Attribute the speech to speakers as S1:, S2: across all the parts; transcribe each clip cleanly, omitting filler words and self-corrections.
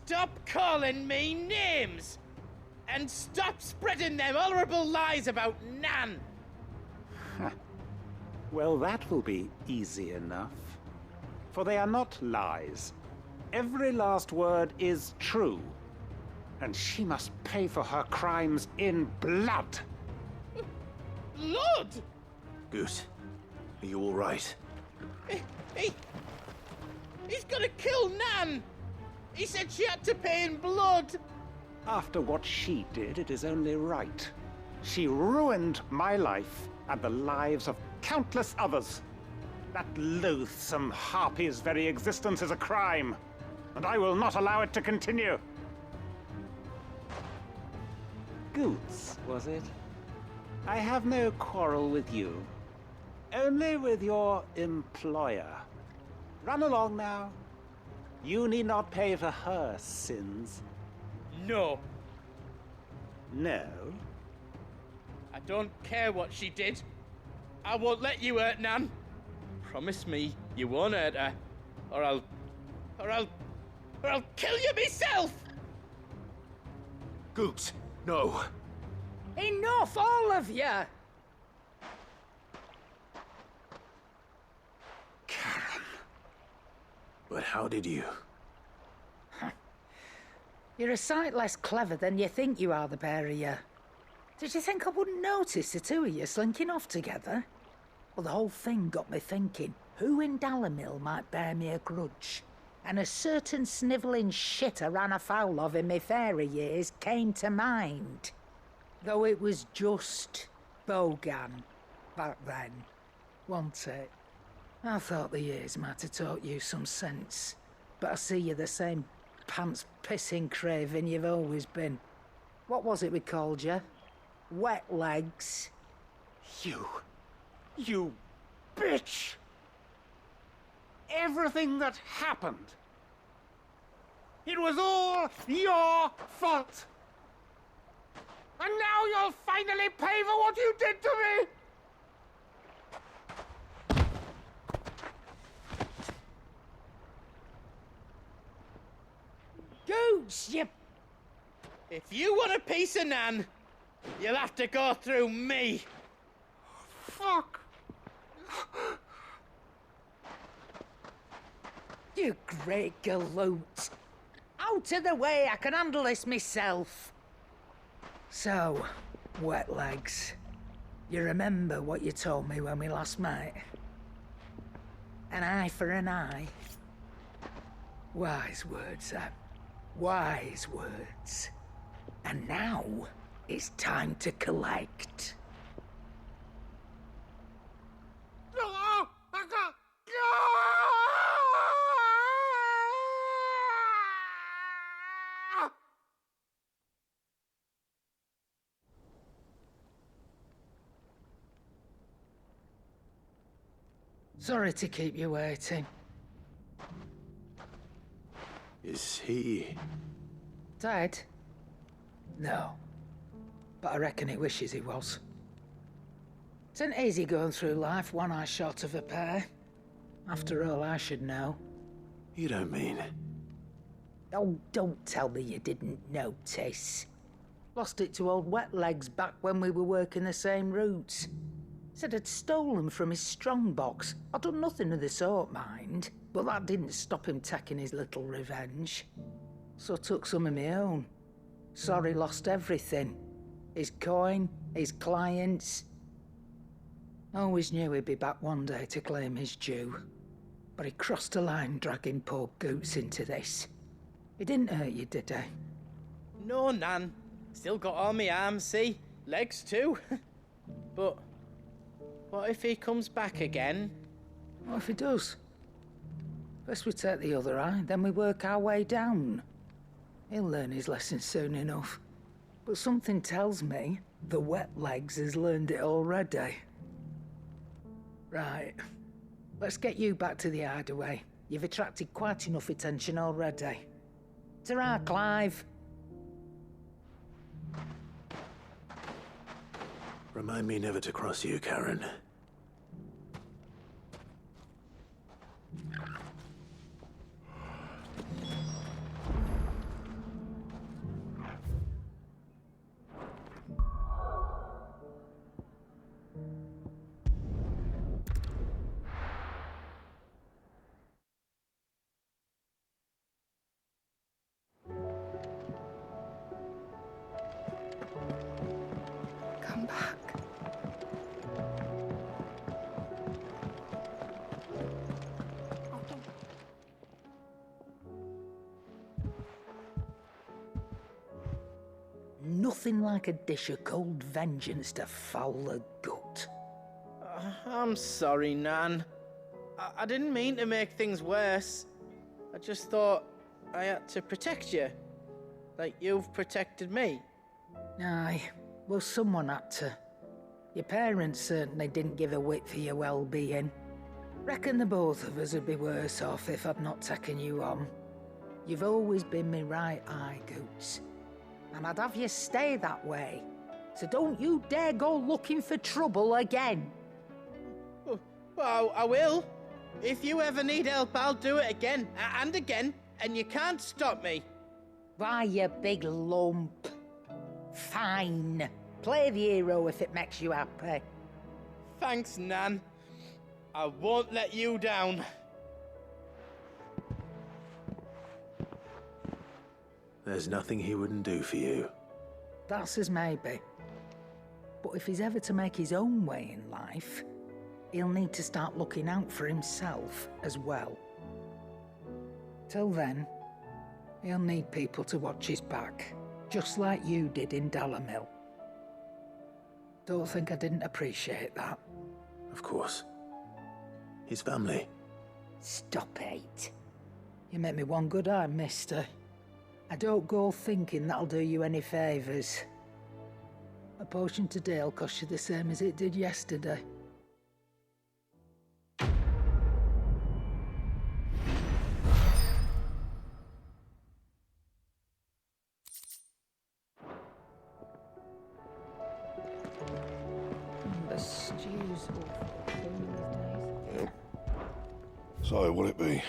S1: stop calling me names! And stop spreading them horrible lies about Nan!
S2: Well, that will be easy enough. For they are not lies. Every last word is true. And she must pay for her crimes in blood.
S1: Blood?
S3: Goose, are you all right?
S1: He's gonna kill Nan! He said she had to pay in blood!
S2: After what she did, it is only right. She ruined my life and the lives of countless others. That loathsome harpy's very existence is a crime, and I will not allow it to continue. Goots, was it? I have no quarrel with you. Only with your employer. Run along now. You need not pay for her sins.
S1: No.
S2: No?
S1: I don't care what she did. I won't let you hurt Nan. Promise me you won't hurt her, or I'll kill you myself!
S3: Goose, no.
S4: Enough, all of you!
S3: Karen. But how did you?
S4: You're a sight less clever than you think you are, the pair of you. Did you think I wouldn't notice the two of you slinking off together? Well, the whole thing got me thinking, who in Dallamil might bear me a grudge? And a certain snivelling shit I ran afoul of in my fairy years came to mind. Though it was just Bogan back then, wasn't it? I thought the years might have taught you some sense, but I see you're the same pants-pissing craven you've always been. What was it we called you? Wet legs?
S2: You bitch! Everything that happened, it was all your fault! And now you'll finally pay for what you did to me!
S4: Goots, you...
S1: If you want a piece of Nan, you'll have to go through me.
S2: Fuck!
S4: You great galoot. Out of the way, I can handle this myself. So, wet legs, you remember what you told me when we last met? An eye for an eye. Wise words, Sam. Wise words. And now, it's time to collect. Sorry to keep you waiting.
S3: Is he...
S4: Dead? No. But I reckon he wishes he was. It isn't easy going through life one eye short of a pair. After all, I should know.
S3: You don't mean...
S4: Oh, don't tell me you didn't notice. Lost it to old Wet Legs back when we were working the same routes. Said I'd stolen from his strongbox. I'd done nothing of the sort, mind. But that didn't stop him taking his little revenge. So I took some of my own. Sorry, lost everything. His coin, his clients. Always knew he'd be back one day to claim his due. But he crossed a line dragging poor Goots into this. He didn't hurt you, did he?
S1: No, Nan. Still got all my arms, see? Legs too. But what if he comes back again?
S4: What if he does? First we take the other eye, then we work our way down. He'll learn his lesson soon enough. But something tells me the Wet Legs has learned it already. Right. Let's get you back to the hideaway. You've attracted quite enough attention already. Ta-ra, Clive.
S3: Remind me never to cross you, Karen.
S4: nothing like a dish of cold vengeance to foul the gut.
S1: I'm sorry, Nan. I didn't mean to make things worse. I just thought I had to protect you. Like you've protected me.
S4: Aye, well, someone had to. Your parents certainly didn't give a whit for your well-being. Reckon the both of us would be worse off if I'd not taken you on. You've always been me right eye, Goots. And I'd have you stay that way. So don't you dare go looking for trouble again.
S1: Well, I will. If you ever need help, I'll do it again and again, and you can't stop me.
S4: Why, you big lump. Fine. Play the hero if it makes you happy.
S1: Thanks, Nan. I won't let you down.
S3: There's nothing he wouldn't do for you.
S4: That's as maybe. But if he's ever to make his own way in life, he'll need to start looking out for himself as well. Till then, he'll need people to watch his back, just like you did in Dalamil. Don't think I didn't appreciate that.
S3: Of course. His family.
S4: Stop it. You make me one good eye, mister. I don't go thinking that'll do you any favours. A potion today'll cost you the same as it did yesterday. The stew's awful thing these days.
S5: So, will it be?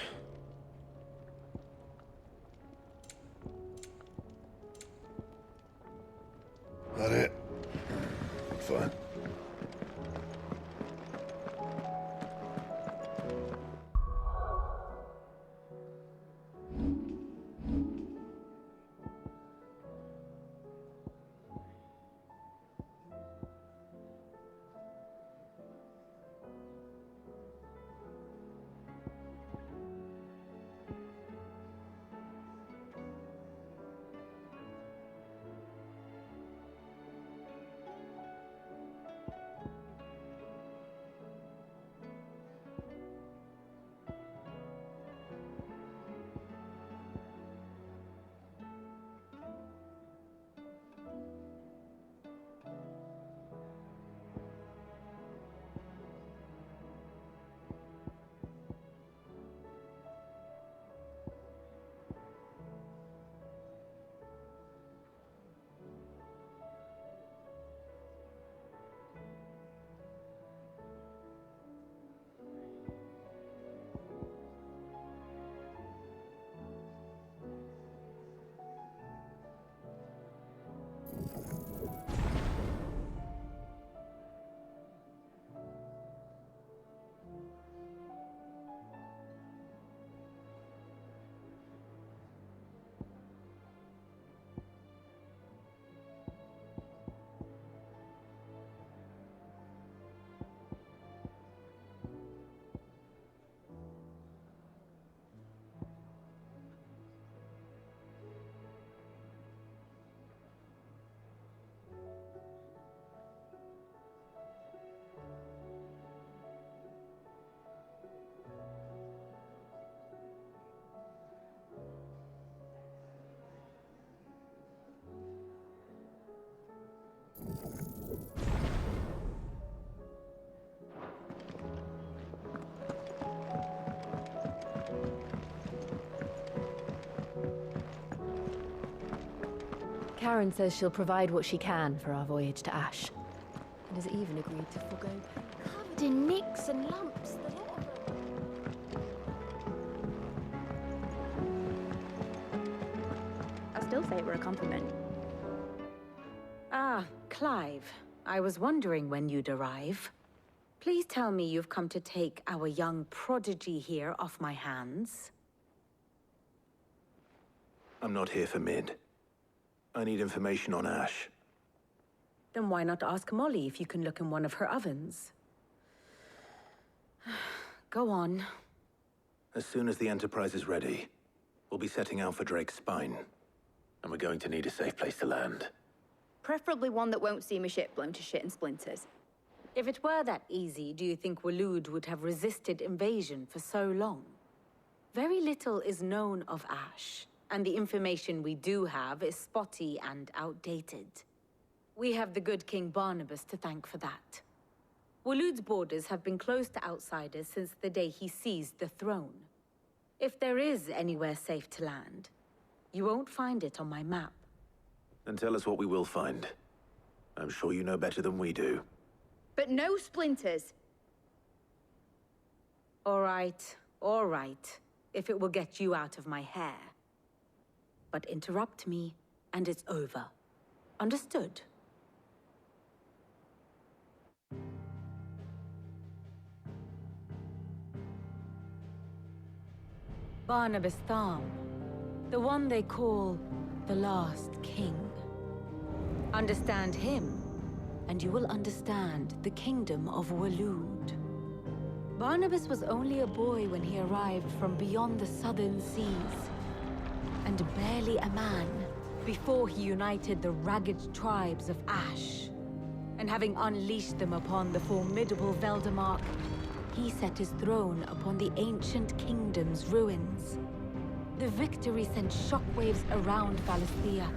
S5: That it? Fine.
S6: Karen says she'll provide what she can for our voyage to Ash. And has even agreed to forgo pay. Covered in nicks and lumps, the lot of them.
S7: I still say it were a compliment. Ah, Clive. I was wondering when you'd arrive. Please tell me you've come to take our young prodigy here off my hands.
S3: I'm not here for Mid. I need information on Ash.
S7: Then why not ask Molly if you can look in one of her ovens? Go on.
S3: As soon as the Enterprise is ready, we'll be setting out for Drake's Spine. And we're going to need a safe place to land.
S8: Preferably one that won't see my ship blown to shit and splinters.
S7: If it were that easy, do you think Waloed would have resisted invasion for so long? Very little is known of Ash, and the information we do have is spotty and outdated. We have the good King Barnabas to thank for that. Waloed's borders have been closed to outsiders since the day he seized the throne. If there is anywhere safe to land, you won't find it on my map.
S3: Then tell us what we will find. I'm sure you know better than we do.
S8: But no splinters.
S7: All right, if it will get you out of my hair. But interrupt me, and it's over. Understood? Barnabas Tharm, the one they call the Last King. Understand him, and you will understand the kingdom of Waloed. Barnabas was only a boy when he arrived from beyond the southern seas, and barely a man before he united the ragged tribes of Ash. And having unleashed them upon the formidable Veldemark, he set his throne upon the ancient kingdom's ruins. The victory sent shockwaves around Valisthea,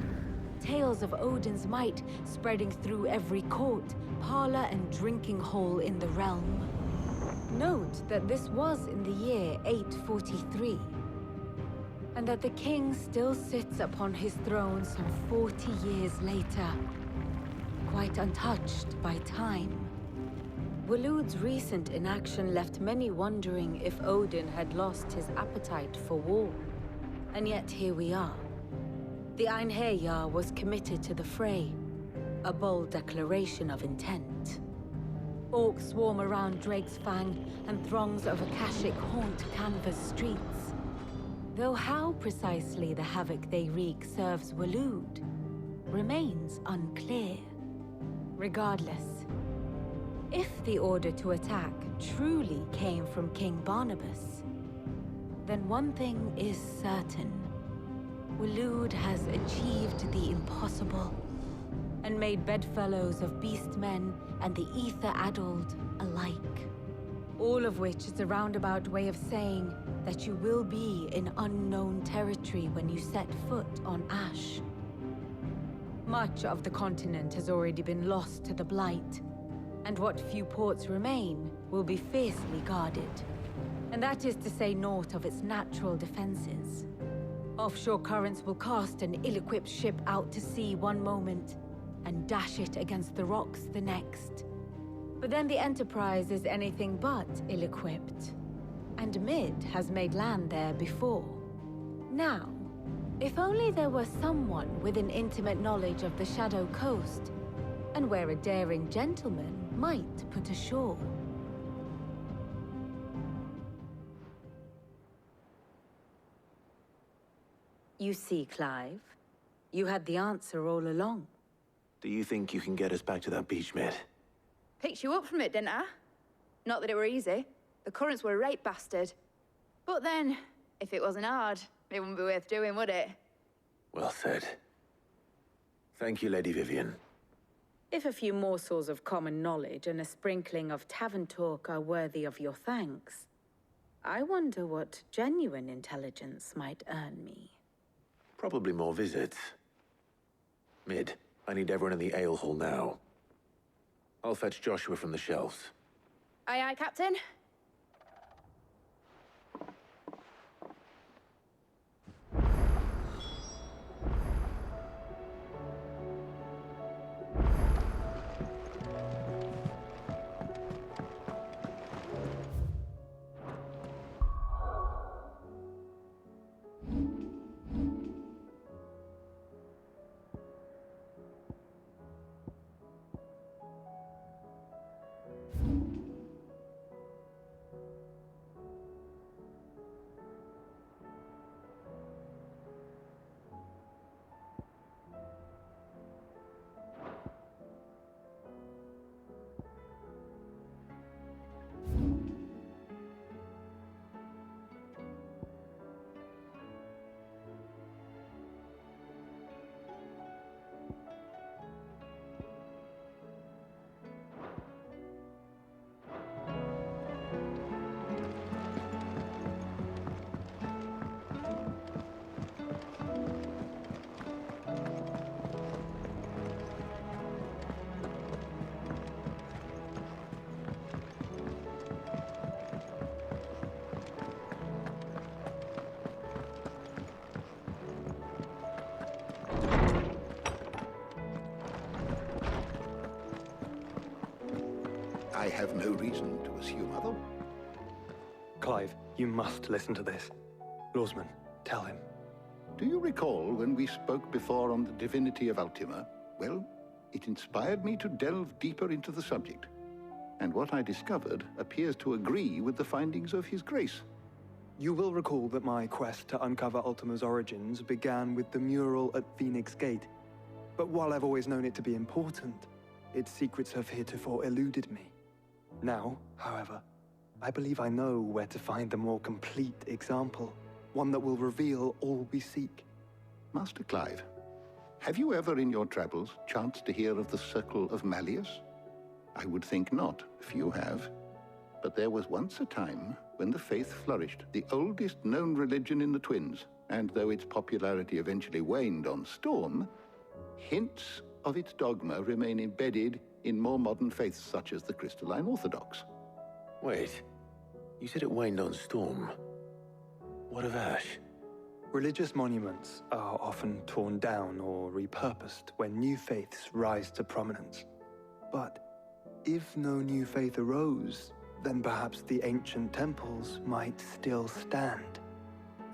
S7: tales of Odin's might spreading through every court, parlor, and drinking hole in the realm. Note that this was in the year 843, and that the king still sits upon his throne some 40 years later, quite untouched by time. Waloed's recent inaction left many wondering if Odin had lost his appetite for war. And yet here we are. The Einherjar was committed to the fray, a bold declaration of intent. Orcs swarm around Drake's Fang, and throngs of Akashic haunt Canva's streets. Though how precisely the havoc they wreak serves Waloed remains unclear. Regardless, if the order to attack truly came from King Barnabas, then one thing is certain. Waloed has achieved the impossible, and made bedfellows of beastmen and the ether-addled alike. All of which is a roundabout way of saying that you will be in unknown territory when you set foot on Ash. Much of the continent has already been lost to the Blight, and what few ports remain will be fiercely guarded. And that is to say naught of its natural defenses. Offshore currents will cast an ill-equipped ship out to sea one moment, and dash it against the rocks the next. But then the Enterprise is anything but ill-equipped, and Mid has made land there before. Now, if only there were someone with an intimate knowledge of the Shadow Coast, and where a daring gentleman might put ashore. You see, Clive, you had the answer all along.
S3: Do you think you can get us back to that beach, mate?
S8: Picked you up from it, didn't I? Not that it were easy. The currents were a right bastard. But then, if it wasn't hard, it wouldn't be worth doing, would it?
S3: Well said. Thank you, Lady Vivian.
S7: If a few morsels of common knowledge and a sprinkling of tavern talk are worthy of your thanks, I wonder what genuine intelligence might earn me.
S3: Probably more visits. Mid, I need everyone in the ale hall now. I'll fetch Joshua from the shelves.
S8: Aye, aye, Captain.
S9: I have no reason to assume otherwise.
S10: Clive, you must listen to this. Lawsman, tell him.
S9: Do you recall when we spoke before on the divinity of Ultima? Well, it inspired me to delve deeper into the subject. And what I discovered appears to agree with the findings of His Grace.
S10: You will recall that my quest to uncover Ultima's origins began with the mural at Phoenix Gate. But while I've always known it to be important, its secrets have heretofore eluded me. Now, however, I believe I know where to find the more complete example, one that will reveal all we seek.
S9: Master Clive, have you ever in your travels chanced to hear of the Circle of Malleus? I would think not, if you have. But there was once a time when the faith flourished, the oldest known religion in the Twins, and though its popularity eventually waned on Storm, hints of its dogma remain embedded in more modern faiths such as the Crystalline Orthodox.
S3: Wait, you said it waned on Storm. What of Ash?
S10: Religious monuments are often torn down or repurposed when new faiths rise to prominence. But if no new faith arose, then perhaps the ancient temples might still stand.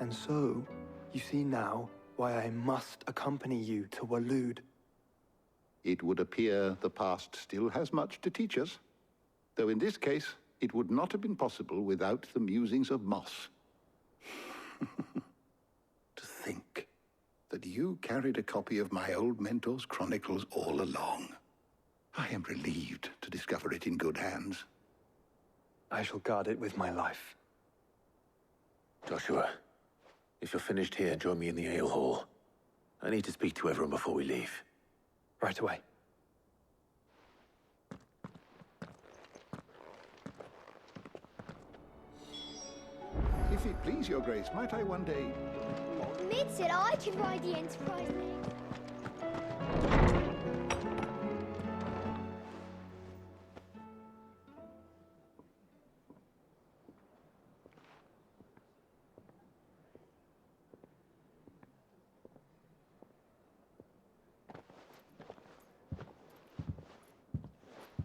S10: And so, you see now why I must accompany you to Waloed.
S9: It would appear the past still has much to teach us, though in this case, it would not have been possible without the musings of Moss. To think that you carried a copy of my old mentor's chronicles all along. I am relieved to discover it in good hands.
S10: I shall guard it with my life.
S3: Joshua, if you're finished here, join me in the ale hall. I need to speak to everyone before we leave.
S10: Right away.
S9: If it please your grace, might I one day...
S11: Mid said I can ride the Enterprise name.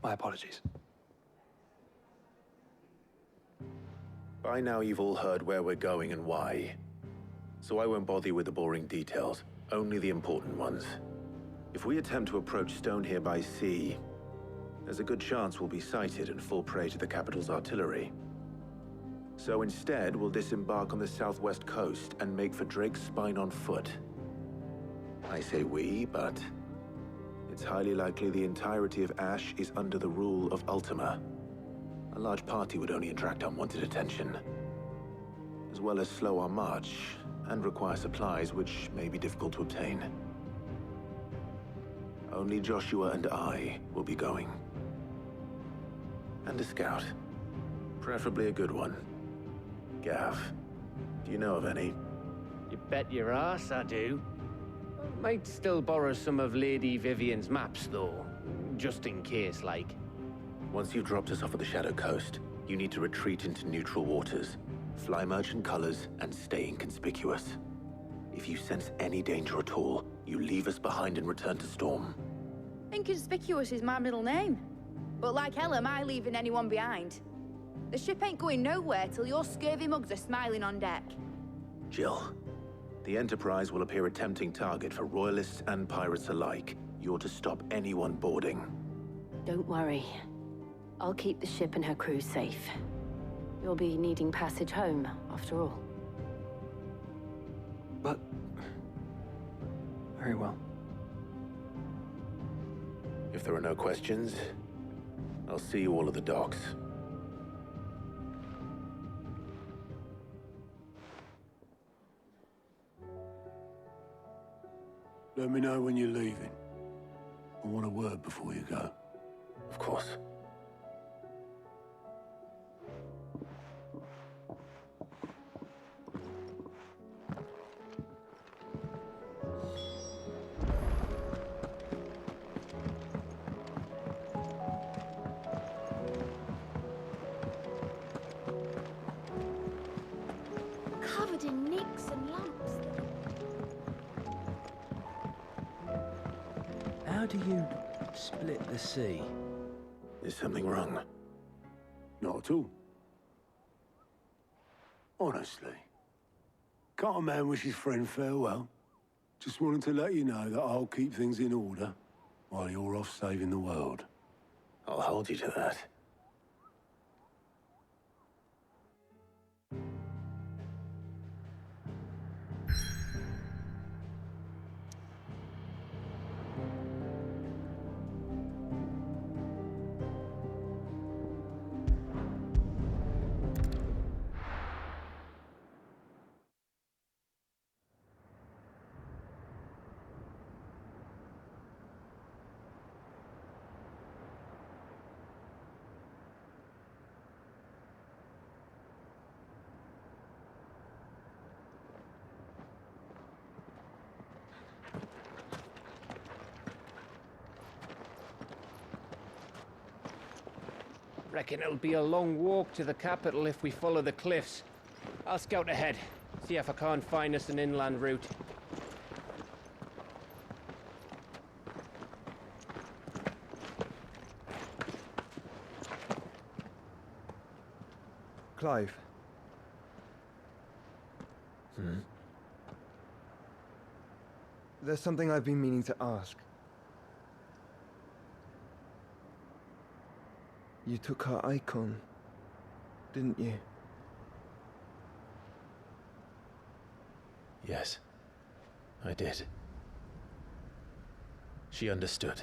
S10: My apologies.
S3: By now you've all heard where we're going and why. So I won't bother you with the boring details, only the important ones. If we attempt to approach Stone here by sea, there's a good chance we'll be sighted and fall prey to the capital's artillery. So instead, we'll disembark on the southwest coast and make for Drake's Spine on foot. I say we, but it's highly likely the entirety of Ash is under the rule of Ultima. A large party would only attract unwanted attention, as well as slow our march and require supplies which may be difficult to obtain. Only Joshua and I will be going. And a scout. Preferably a good one. Gav, do you know of any?
S12: You bet your ass I do. Might still borrow some of Lady Vivian's maps, though. Just in case, like.
S3: Once you've dropped us off at the Shadow Coast, you need to retreat into neutral waters, fly merchant colors, and stay inconspicuous. If you sense any danger at all, you leave us behind and return to Storm.
S8: Inconspicuous is my middle name. But like hell am I leaving anyone behind. The ship ain't going nowhere till your scurvy mugs are smiling on deck.
S3: Jill, the Enterprise will appear a tempting target for royalists and pirates alike. You're to stop anyone boarding.
S6: Don't worry. I'll keep the ship and her crew safe. You'll be needing passage home, after all.
S10: But... very well.
S3: If there are no questions, I'll see you all at the docks.
S5: Let me know when you're leaving. I want a word before you go.
S3: Of course.
S11: Covered in nicks and lumps.
S13: How do you split the sea?
S3: Is something wrong?
S5: Not at all. Honestly. Can't a man wish his friend farewell? Just wanted to let you know that I'll keep things in order while you're off saving the world.
S3: I'll hold you to that.
S12: Reckon it'll be a long walk to the capital if we follow the cliffs. I'll scout ahead, see if I can't find us an inland route.
S10: Clive. There's something I've been meaning to ask. You took her icon, didn't you?
S3: Yes, I did. She understood.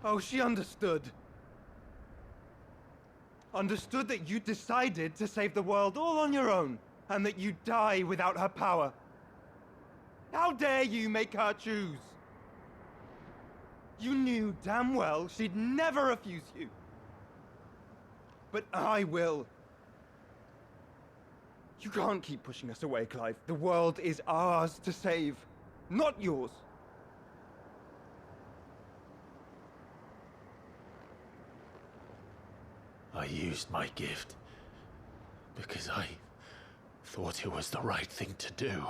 S13: Oh, she understood. Understood that you decided to save the world all on your own, and that you'd die without her power. How dare you make her choose? You knew damn well she'd never refuse you. But I will. You can't keep pushing us away, Clive. The world is ours to save, not yours.
S3: I used my gift because I thought it was the right thing to do.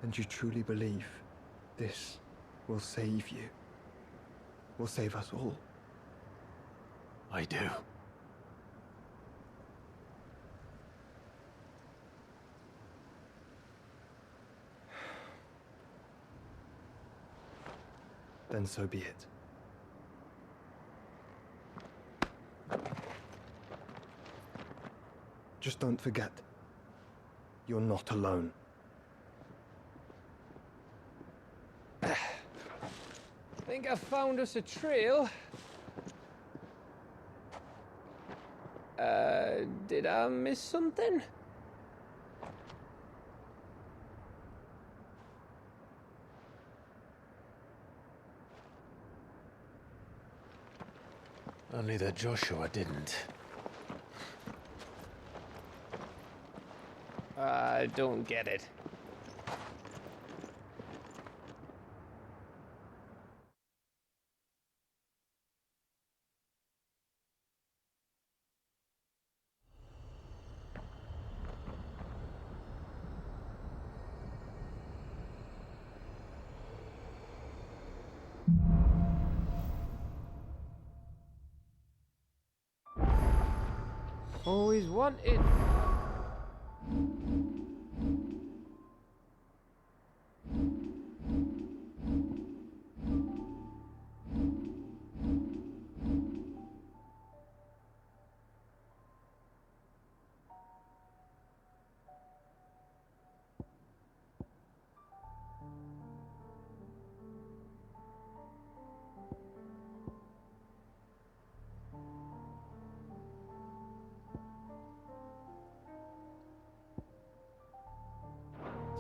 S10: And you truly believe this will save you? Will save us all?
S3: I do.
S10: Then so be it. Just don't forget, you're not alone.
S12: Think I found us a trail. Did I miss something?
S3: Only that Joshua didn't.
S12: I don't get it. Always wanted.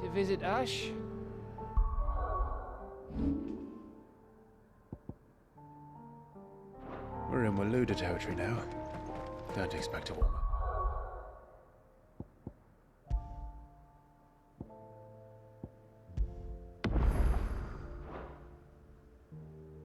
S12: To visit Ash?
S3: We're in Waluda territory now. Don't expect a warm-up.